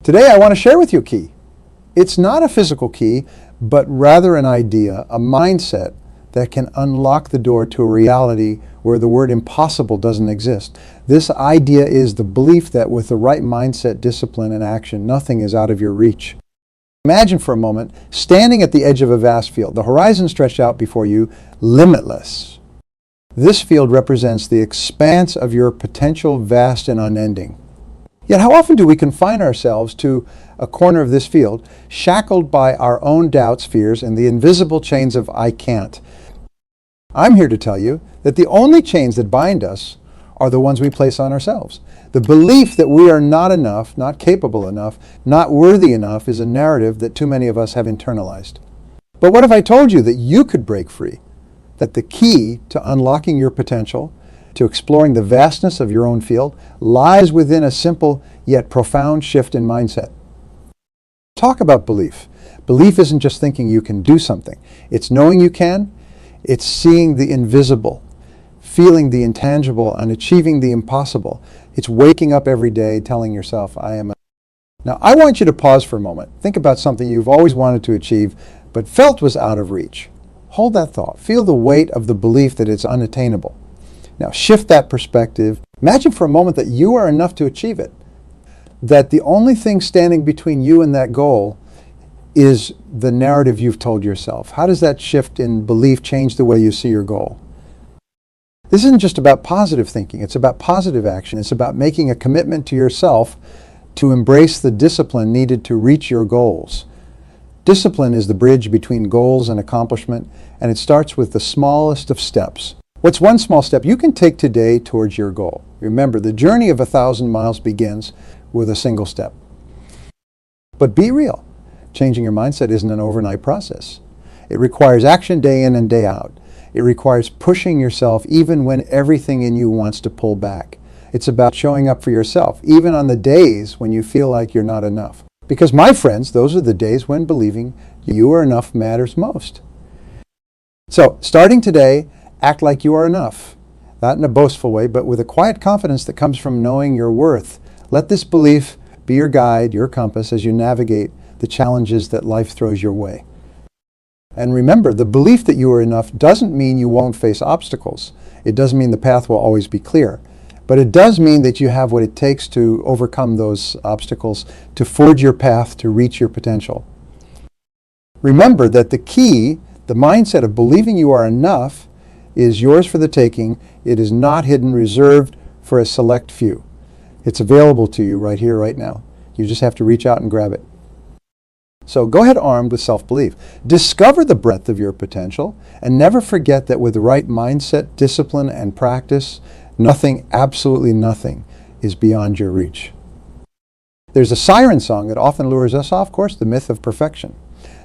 Today I want to share with you a key. It's not a physical key, but rather an idea, a mindset that can unlock the door to a reality where the word impossible doesn't exist. This idea is the belief that with the right mindset, discipline, and action, nothing is out of your reach. Imagine for a moment standing at the edge of a vast field, the horizon stretched out before you, limitless. This field represents the expanse of your potential, vast and unending. Yet how often do we confine ourselves to a corner of this field, shackled by our own doubts, fears, and the invisible chains of I can't? I'm here to tell you that the only chains that bind us are the ones we place on ourselves. The belief that we are not enough, not capable enough, not worthy enough is a narrative that too many of us have internalized. But what if I told you that you could break free? That the key to unlocking your potential, to exploring the vastness of your own field, lies within a simple yet profound shift in mindset. Talk about belief. Belief isn't just thinking you can do something. It's knowing you can. It's seeing the invisible, feeling the intangible, and achieving the impossible. It's waking up every day telling yourself, I am. Now, I want you to pause for a moment. Think about something you've always wanted to achieve, but felt was out of reach. Hold that thought. Feel the weight of the belief that it's unattainable. Now, shift that perspective. Imagine for a moment that you are enough to achieve it. That the only thing standing between you and that goal is the narrative you've told yourself. How does that shift in belief change the way you see your goal? This isn't just about positive thinking. It's about positive action. It's about making a commitment to yourself to embrace the discipline needed to reach your goals. Discipline is the bridge between goals and accomplishment, and it starts with the smallest of steps. What's one small step you can take today towards your goal? Remember, the journey of 1,000 miles begins with a single step. But be real. Changing your mindset isn't an overnight process. It requires action day in and day out. It requires pushing yourself even when everything in you wants to pull back. It's about showing up for yourself, even on the days when you feel like you're not enough. Because, my friends, those are the days when believing you are enough matters most. So, starting today, act like you are enough. Not in a boastful way, but with a quiet confidence that comes from knowing your worth. Let this belief be your guide, your compass, as you navigate the challenges that life throws your way. And remember, the belief that you are enough doesn't mean you won't face obstacles. It doesn't mean the path will always be clear. But it does mean that you have what it takes to overcome those obstacles, to forge your path, to reach your potential. Remember that the key, the mindset of believing you are enough, is yours for the taking. It is not hidden, reserved for a select few. It's available to you right here, right now. You just have to reach out and grab it. So go ahead armed with self-belief. Discover the breadth of your potential, and never forget that with the right mindset, discipline, and practice, nothing, absolutely nothing, is beyond your reach. There's a siren song that often lures us off course, the myth of perfection.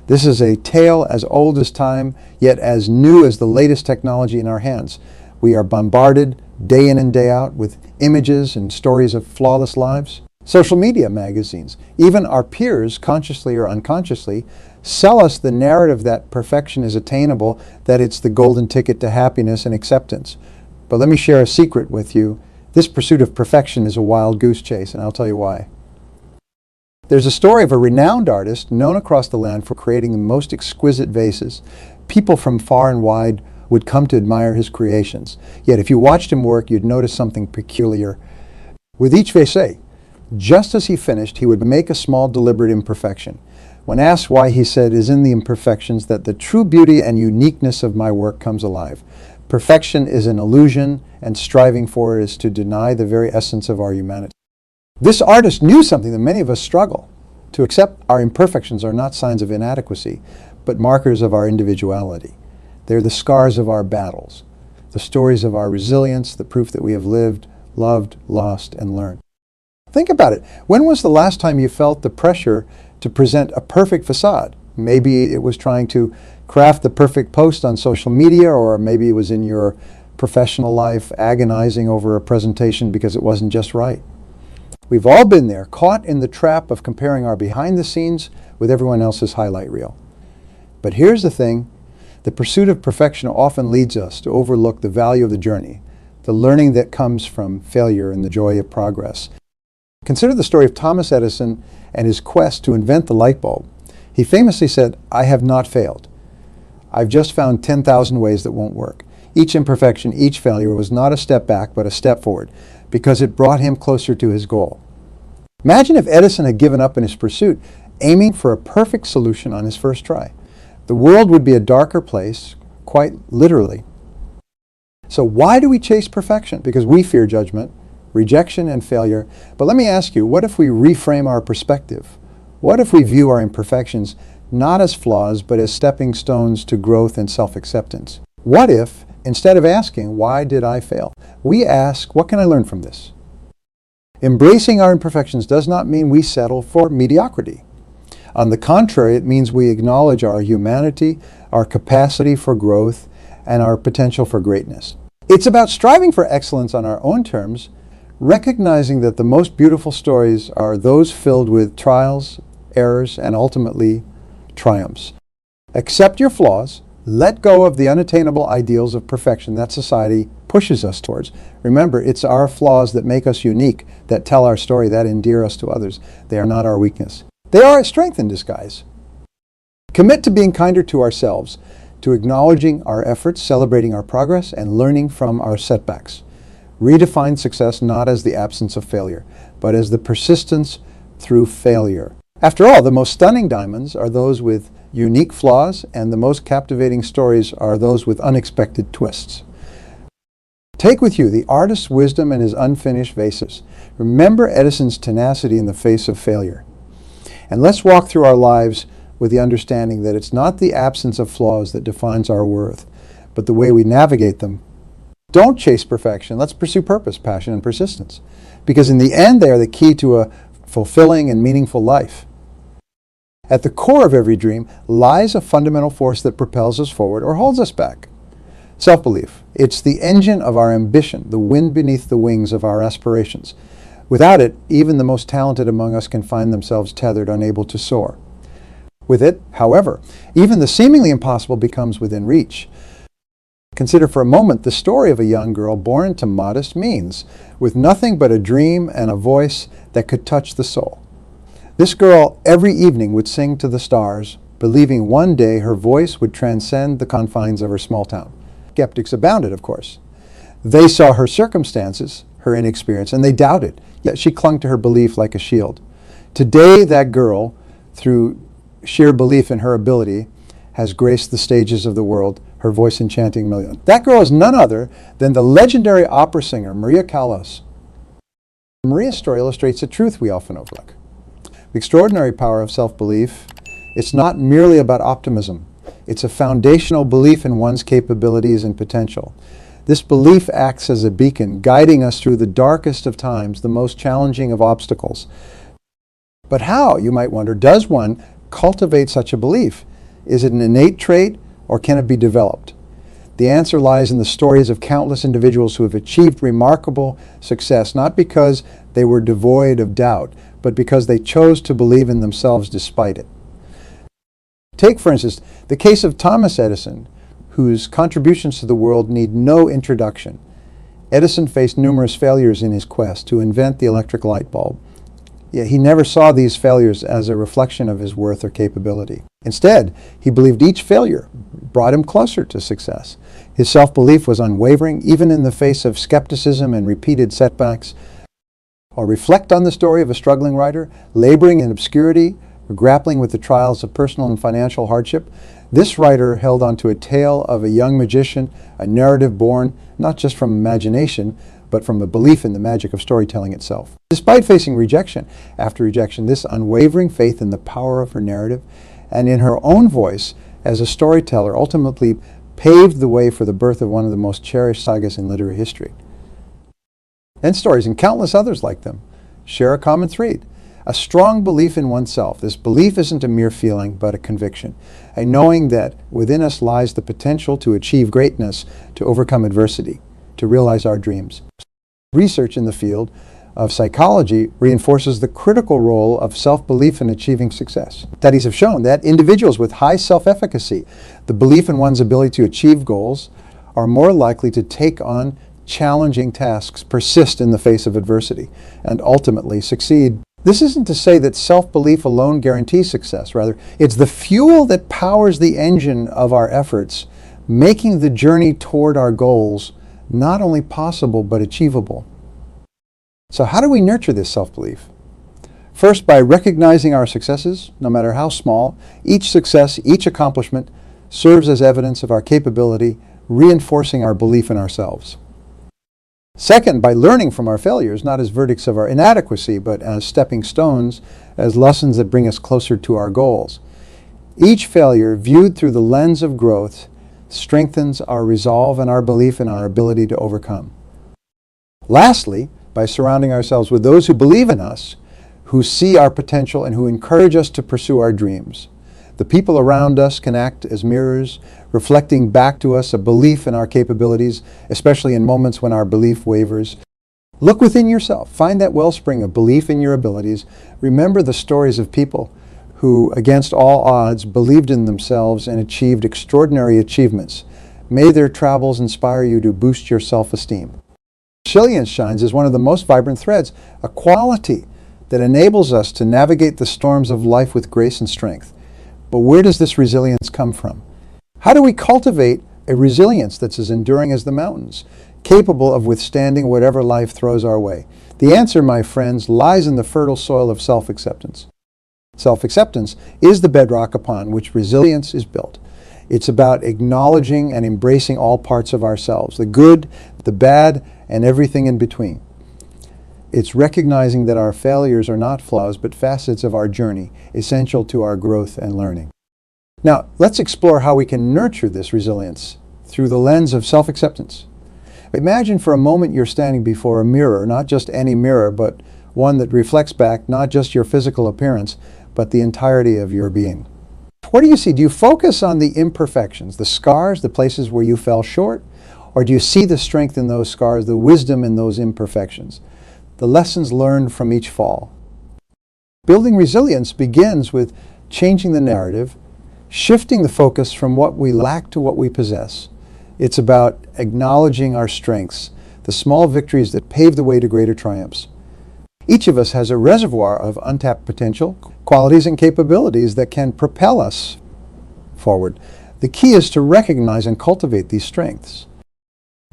This is a tale as old as time, yet as new as the latest technology in our hands. We are bombarded day in and day out with images and stories of flawless lives. Social media magazines, even our peers, consciously or unconsciously, sell us the narrative that perfection is attainable, that it's the golden ticket to happiness and acceptance. But let me share a secret with you. This pursuit of perfection is a wild goose chase, and I'll tell you why. There's a story of a renowned artist known across the land for creating the most exquisite vases. People from far and wide would come to admire his creations. Yet if you watched him work, you'd notice something peculiar. With each vase, just as he finished, he would make a small deliberate imperfection. When asked why, he said, "It is in the imperfections that the true beauty and uniqueness of my work comes alive. Perfection is an illusion, and striving for it is to deny the very essence of our humanity." This artist knew something that many of us struggle. To accept our imperfections are not signs of inadequacy, but markers of our individuality. They're the scars of our battles, the stories of our resilience, the proof that we have lived, loved, lost, and learned. Think about it. When was the last time you felt the pressure to present a perfect facade? Maybe it was trying to craft the perfect post on social media, or maybe it was in your professional life agonizing over a presentation because it wasn't just right. We've all been there, caught in the trap of comparing our behind the scenes with everyone else's highlight reel. But here's the thing. The pursuit of perfection often leads us to overlook the value of the journey, the learning that comes from failure and the joy of progress. Consider the story of Thomas Edison and his quest to invent the light bulb. He famously said, "I have not failed. I've just found 10,000 ways that won't work." Each imperfection, each failure was not a step back, but a step forward, because it brought him closer to his goal. Imagine if Edison had given up in his pursuit, aiming for a perfect solution on his first try. The world would be a darker place, quite literally. So why do we chase perfection? Because we fear judgment, rejection, and failure. But let me ask you, what if we reframe our perspective? What if we view our imperfections not as flaws, but as stepping stones to growth and self-acceptance? What if, instead of asking, "Why did I fail?" we ask, "What can I learn from this?" Embracing our imperfections does not mean we settle for mediocrity. On the contrary, it means we acknowledge our humanity, our capacity for growth, and our potential for greatness. It's about striving for excellence on our own terms, recognizing that the most beautiful stories are those filled with trials, errors, and ultimately triumphs. Accept your flaws. Let go of the unattainable ideals of perfection that society pushes us towards. Remember, it's our flaws that make us unique, that tell our story, that endear us to others. They are not our weakness. They are a strength in disguise. Commit to being kinder to ourselves, to acknowledging our efforts, celebrating our progress, and learning from our setbacks. Redefine success not as the absence of failure, but as the persistence through failure. After all, the most stunning diamonds are those with unique flaws, and the most captivating stories are those with unexpected twists. Take with you the artist's wisdom and his unfinished vases. Remember Edison's tenacity in the face of failure. And let's walk through our lives with the understanding that it's not the absence of flaws that defines our worth, but the way we navigate them. Don't chase perfection. Let's pursue purpose, passion, and persistence. Because in the end, they are the key to a fulfilling and meaningful life. At the core of every dream lies a fundamental force that propels us forward or holds us back. Self-belief. It's the engine of our ambition, the wind beneath the wings of our aspirations. Without it, even the most talented among us can find themselves tethered, unable to soar. With it, however, even the seemingly impossible becomes within reach. Consider for a moment the story of a young girl born into modest means, with nothing but a dream and a voice that could touch the soul. This girl every evening would sing to the stars, believing one day her voice would transcend the confines of her small town. Skeptics abounded, of course. They saw her circumstances, her inexperience, and they doubted, yet she clung to her belief like a shield. Today, that girl, through sheer belief in her ability, has graced the stages of the world, her voice enchanting millions. That girl is none other than the legendary opera singer, Maria Callas. Maria's story illustrates a truth we often overlook. The extraordinary power of self-belief, it's not merely about optimism. It's a foundational belief in one's capabilities and potential. This belief acts as a beacon, guiding us through the darkest of times, the most challenging of obstacles. But how, you might wonder, does one cultivate such a belief? Is it an innate trait, or can it be developed? The answer lies in the stories of countless individuals who have achieved remarkable success, not because they were devoid of doubt, but because they chose to believe in themselves despite it. Take, for instance, the case of Thomas Edison, whose contributions to the world need no introduction. Edison faced numerous failures in his quest to invent the electric light bulb. Yet he never saw these failures as a reflection of his worth or capability. Instead, he believed each failure brought him closer to success. His self-belief was unwavering, even in the face of skepticism and repeated setbacks. Or reflect on the story of a struggling writer, laboring in obscurity, or grappling with the trials of personal and financial hardship. This writer held on to a tale of a young magician, a narrative born not just from imagination, but from a belief in the magic of storytelling itself. Despite facing rejection after rejection, this unwavering faith in the power of her narrative and in her own voice as a storyteller ultimately paved the way for the birth of one of the most cherished sagas in literary history. And stories, and countless others like them, share a common thread. A strong belief in oneself. This belief isn't a mere feeling, but a conviction. A knowing that within us lies the potential to achieve greatness, to overcome adversity, to realize our dreams. Research in the field of psychology reinforces the critical role of self-belief in achieving success. Studies have shown that individuals with high self-efficacy, the belief in one's ability to achieve goals, are more likely to take on challenging tasks, persist in the face of adversity, and ultimately succeed. This isn't to say that self-belief alone guarantees success. Rather, it's the fuel that powers the engine of our efforts, making the journey toward our goals not only possible but achievable. So how do we nurture this self-belief? First, by recognizing our successes, no matter how small. Each success, each accomplishment serves as evidence of our capability, reinforcing our belief in ourselves. Second, by learning from our failures, not as verdicts of our inadequacy, but as stepping stones, as lessons that bring us closer to our goals. Each failure, viewed through the lens of growth, strengthens our resolve and our belief in our ability to overcome. Lastly, by surrounding ourselves with those who believe in us, who see our potential and who encourage us to pursue our dreams. The people around us can act as mirrors, reflecting back to us a belief in our capabilities, especially in moments when our belief wavers. Look within yourself. Find that wellspring of belief in your abilities. Remember the stories of people who, against all odds, believed in themselves and achieved extraordinary achievements. May their travels inspire you to boost your self-esteem. Resilience shines as one of the most vibrant threads, a quality that enables us to navigate the storms of life with grace and strength. But where does this resilience come from? How do we cultivate a resilience that's as enduring as the mountains, capable of withstanding whatever life throws our way? The answer, my friends, lies in the fertile soil of self-acceptance. Self-acceptance is the bedrock upon which resilience is built. It's about acknowledging and embracing all parts of ourselves, the good, the bad, and everything in between. It's recognizing that our failures are not flaws, but facets of our journey, essential to our growth and learning. Now, let's explore how we can nurture this resilience through the lens of self-acceptance. Imagine for a moment you're standing before a mirror, not just any mirror, but one that reflects back not just your physical appearance, but the entirety of your being. What do you see? Do you focus on the imperfections, the scars, the places where you fell short? Or do you see the strength in those scars, the wisdom in those imperfections, the lessons learned from each fall? Building resilience begins with changing the narrative, shifting the focus from what we lack to what we possess. It's about acknowledging our strengths, the small victories that pave the way to greater triumphs. Each of us has a reservoir of untapped potential, qualities and capabilities that can propel us forward. The key is to recognize and cultivate these strengths.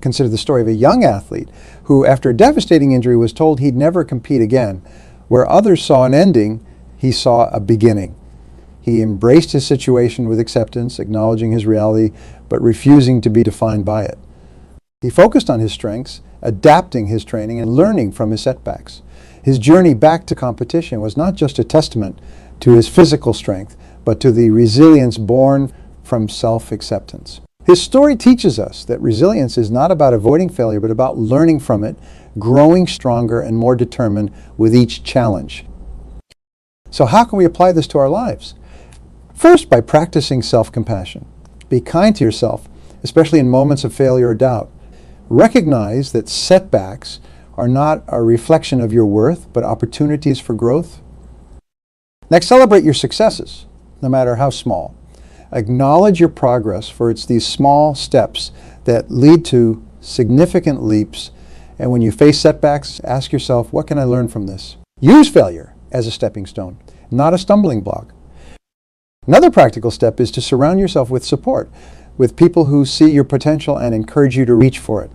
Consider the story of a young athlete who, after a devastating injury, was told he'd never compete again. Where others saw an ending, he saw a beginning. He embraced his situation with acceptance, acknowledging his reality, but refusing to be defined by it. He focused on his strengths, adapting his training and learning from his setbacks. His journey back to competition was not just a testament to his physical strength, but to the resilience born from self-acceptance. His story teaches us that resilience is not about avoiding failure, but about learning from it, growing stronger and more determined with each challenge. So how can we apply this to our lives? First, by practicing self-compassion. Be kind to yourself, especially in moments of failure or doubt. Recognize that setbacks are not a reflection of your worth, but opportunities for growth. Next, celebrate your successes, no matter how small. Acknowledge your progress, for it's these small steps that lead to significant leaps. And when you face setbacks, ask yourself, what can I learn from this? Use failure as a stepping stone, not a stumbling block. Another practical step is to surround yourself with support, with people who see your potential and encourage you to reach for it.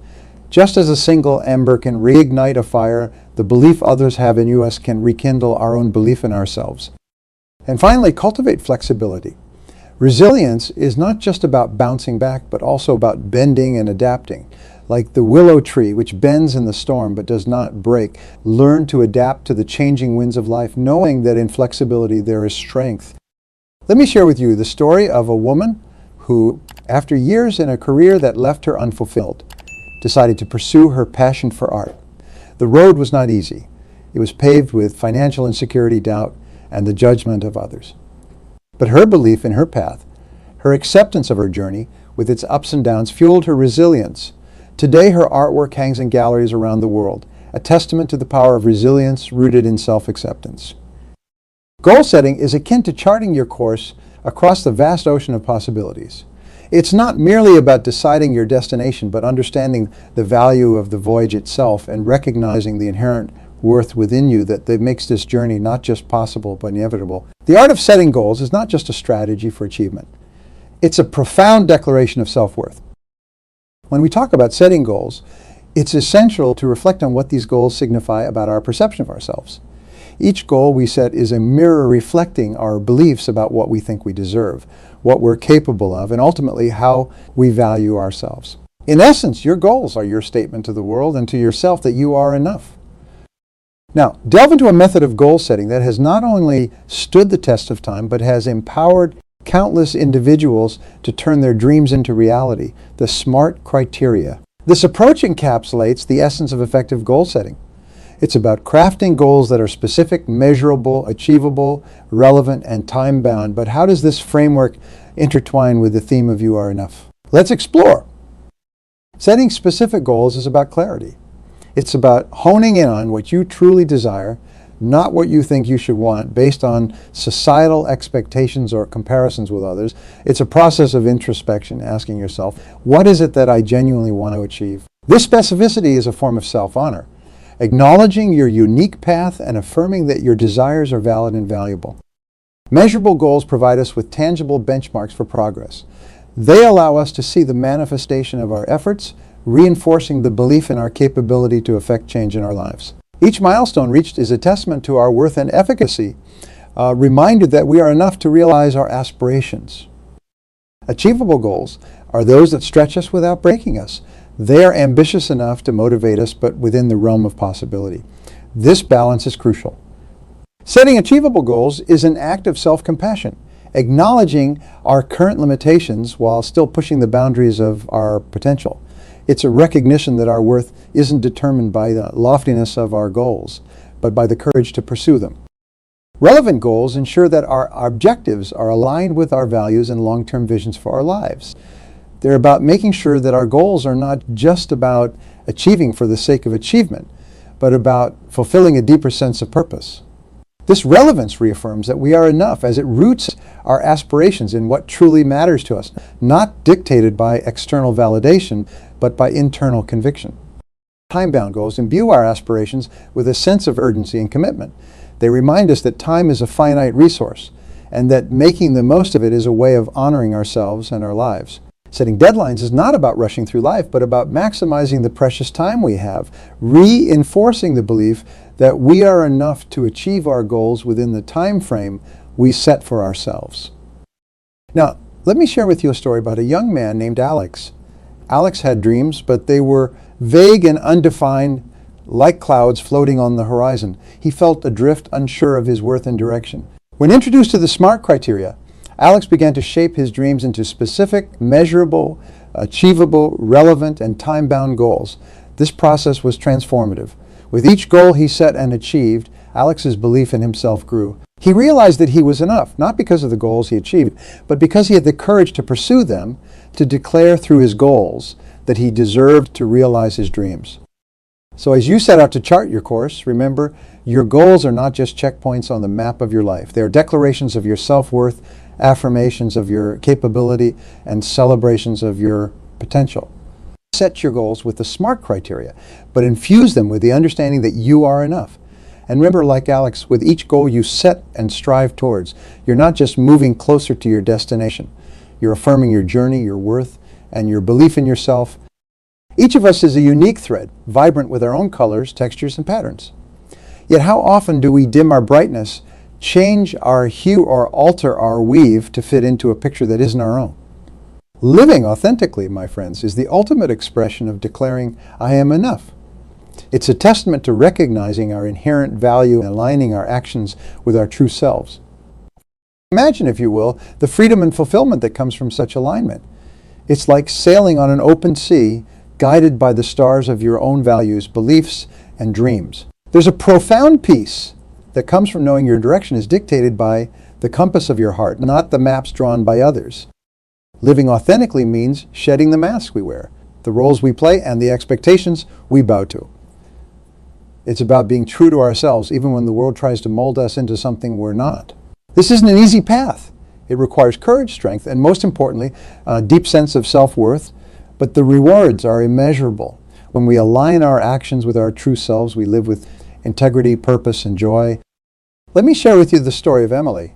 Just as a single ember can reignite a fire, the belief others have in us can rekindle our own belief in ourselves. And finally, cultivate flexibility. Resilience is not just about bouncing back, but also about bending and adapting. Like the willow tree, which bends in the storm but does not break. Learn to adapt to the changing winds of life, knowing that in flexibility there is strength. Let me share with you the story of a woman who, after years in a career that left her unfulfilled, decided to pursue her passion for art. The road was not easy. It was paved with financial insecurity, doubt, and the judgment of others. But her belief in her path, her acceptance of her journey, with its ups and downs, fueled her resilience. Today, her artwork hangs in galleries around the world, a testament to the power of resilience rooted in self-acceptance. Goal setting is akin to charting your course across the vast ocean of possibilities. It's not merely about deciding your destination, but understanding the value of the voyage itself and recognizing the inherent worth within you that makes this journey not just possible, but inevitable. The art of setting goals is not just a strategy for achievement. It's a profound declaration of self-worth. When we talk about setting goals, it's essential to reflect on what these goals signify about our perception of ourselves. Each goal we set is a mirror reflecting our beliefs about what we think we deserve, what we're capable of, and ultimately how we value ourselves. In essence, your goals are your statement to the world and to yourself that you are enough. Now, delve into a method of goal setting that has not only stood the test of time, but has empowered countless individuals to turn their dreams into reality, the SMART criteria. This approach encapsulates the essence of effective goal setting. It's about crafting goals that are specific, measurable, achievable, relevant, and time-bound. But how does this framework intertwine with the theme of You Are Enough? Let's explore. Setting specific goals is about clarity. It's about honing in on what you truly desire, not what you think you should want based on societal expectations or comparisons with others. It's a process of introspection, asking yourself, what is it that I genuinely want to achieve? This specificity is a form of self-honor, acknowledging your unique path and affirming that your desires are valid and valuable. Measurable goals provide us with tangible benchmarks for progress. They allow us to see the manifestation of our efforts, reinforcing the belief in our capability to affect change in our lives. Each milestone reached is a testament to our worth and efficacy, reminded that we are enough to realize our aspirations. Achievable goals are those that stretch us without breaking us. They are ambitious enough to motivate us, but within the realm of possibility. This balance is crucial. Setting achievable goals is an act of self-compassion, acknowledging our current limitations while still pushing the boundaries of our potential. It's a recognition that our worth isn't determined by the loftiness of our goals, but by the courage to pursue them. Relevant goals ensure that our objectives are aligned with our values and long-term visions for our lives. They're about making sure that our goals are not just about achieving for the sake of achievement, but about fulfilling a deeper sense of purpose. This relevance reaffirms that we are enough as it roots our aspirations in what truly matters to us, not dictated by external validation, but by internal conviction. Time-bound goals imbue our aspirations with a sense of urgency and commitment. They remind us that time is a finite resource, and that making the most of it is a way of honoring ourselves and our lives. Setting deadlines is not about rushing through life, but about maximizing the precious time we have, reinforcing the belief that we are enough to achieve our goals within the time frame we set for ourselves. Now, let me share with you a story about a young man named Alex. Alex had dreams, but they were vague and undefined, like clouds floating on the horizon. He felt adrift, unsure of his worth and direction. When introduced to the SMART criteria, Alex began to shape his dreams into specific, measurable, achievable, relevant, and time-bound goals. This process was transformative. With each goal he set and achieved, Alex's belief in himself grew. He realized that he was enough, not because of the goals he achieved, but because he had the courage to pursue them, to declare through his goals that he deserved to realize his dreams. So as you set out to chart your course, remember, your goals are not just checkpoints on the map of your life. They are declarations of your self-worth, affirmations of your capability, and celebrations of your potential. Set your goals with the SMART criteria, but infuse them with the understanding that you are enough. And remember, like Alex, with each goal you set and strive towards, you're not just moving closer to your destination. You're affirming your journey, your worth, and your belief in yourself. Each of us is a unique thread, vibrant with our own colors, textures, and patterns. Yet how often do we dim our brightness, change our hue, or alter our weave to fit into a picture that isn't our own? Living authentically, my friends, is the ultimate expression of declaring, I am enough. It's a testament to recognizing our inherent value and aligning our actions with our true selves. Imagine, if you will, the freedom and fulfillment that comes from such alignment. It's like sailing on an open sea, guided by the stars of your own values, beliefs, and dreams. There's a profound peace that comes from knowing your direction is dictated by the compass of your heart, not the maps drawn by others. Living authentically means shedding the masks we wear, the roles we play, and the expectations we bow to. It's about being true to ourselves, even when the world tries to mold us into something we're not. This isn't an easy path. It requires courage, strength, and most importantly, a deep sense of self-worth. But the rewards are immeasurable. When we align our actions with our true selves, we live with integrity, purpose, and joy. Let me share with you the story of Emily.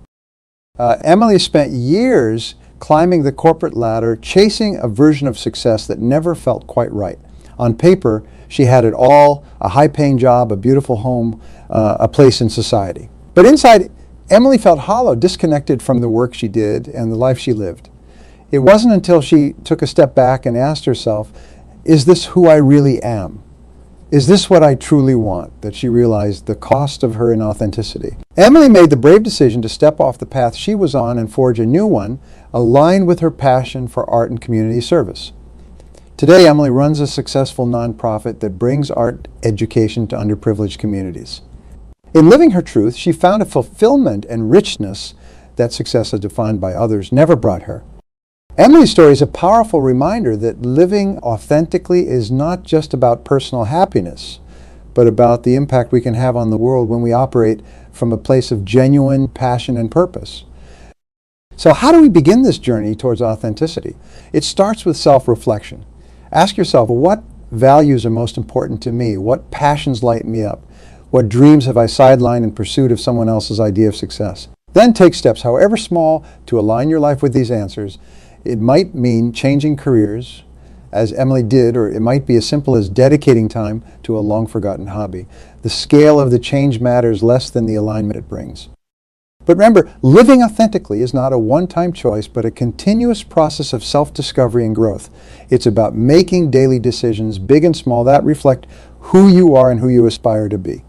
Emily spent years climbing the corporate ladder, chasing a version of success that never felt quite right. On paper, she had it all: a high-paying job, a beautiful home, a place in society. But inside, Emily felt hollow, disconnected from the work she did and the life she lived. It wasn't until she took a step back and asked herself, is this who I really am? Is this what I truly want? That she realized the cost of her inauthenticity. Emily made the brave decision to step off the path she was on and forge a new one, aligned with her passion for art and community service. Today, Emily runs a successful nonprofit that brings art education to underprivileged communities. In living her truth, she found a fulfillment and richness that success as defined by others never brought her. Emily's story is a powerful reminder that living authentically is not just about personal happiness, but about the impact we can have on the world when we operate from a place of genuine passion and purpose. So how do we begin this journey towards authenticity? It starts with self-reflection. Ask yourself, what values are most important to me? What passions light me up? What dreams have I sidelined in pursuit of someone else's idea of success? Then take steps, however small, to align your life with these answers. It might mean changing careers, as Emily did, or it might be as simple as dedicating time to a long-forgotten hobby. The scale of the change matters less than the alignment it brings. But remember, living authentically is not a one-time choice, but a continuous process of self-discovery and growth. It's about making daily decisions, big and small, that reflect who you are and who you aspire to be.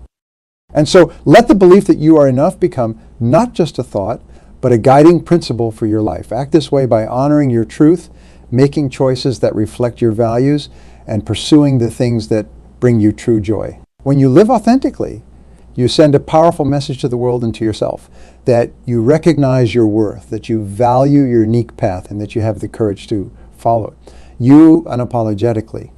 And so let the belief that you are enough become not just a thought, but a guiding principle for your life. Act this way by honoring your truth, making choices that reflect your values, and pursuing the things that bring you true joy. When you live authentically, you send a powerful message to the world and to yourself that you recognize your worth, that you value your unique path, and that you have the courage to follow it. You unapologetically.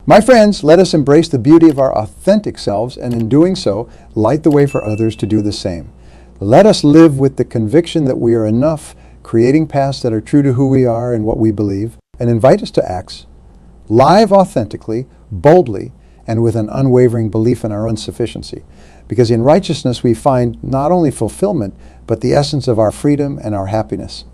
My friends, let us embrace the beauty of our authentic selves, and in doing so, light the way for others to do the same. Let us live with the conviction that we are enough, creating paths that are true to who we are and what we believe, and invite us to acts. Live authentically, boldly, and with an unwavering belief in our own sufficiency. Because in righteousness we find not only fulfillment, but the essence of our freedom and our happiness.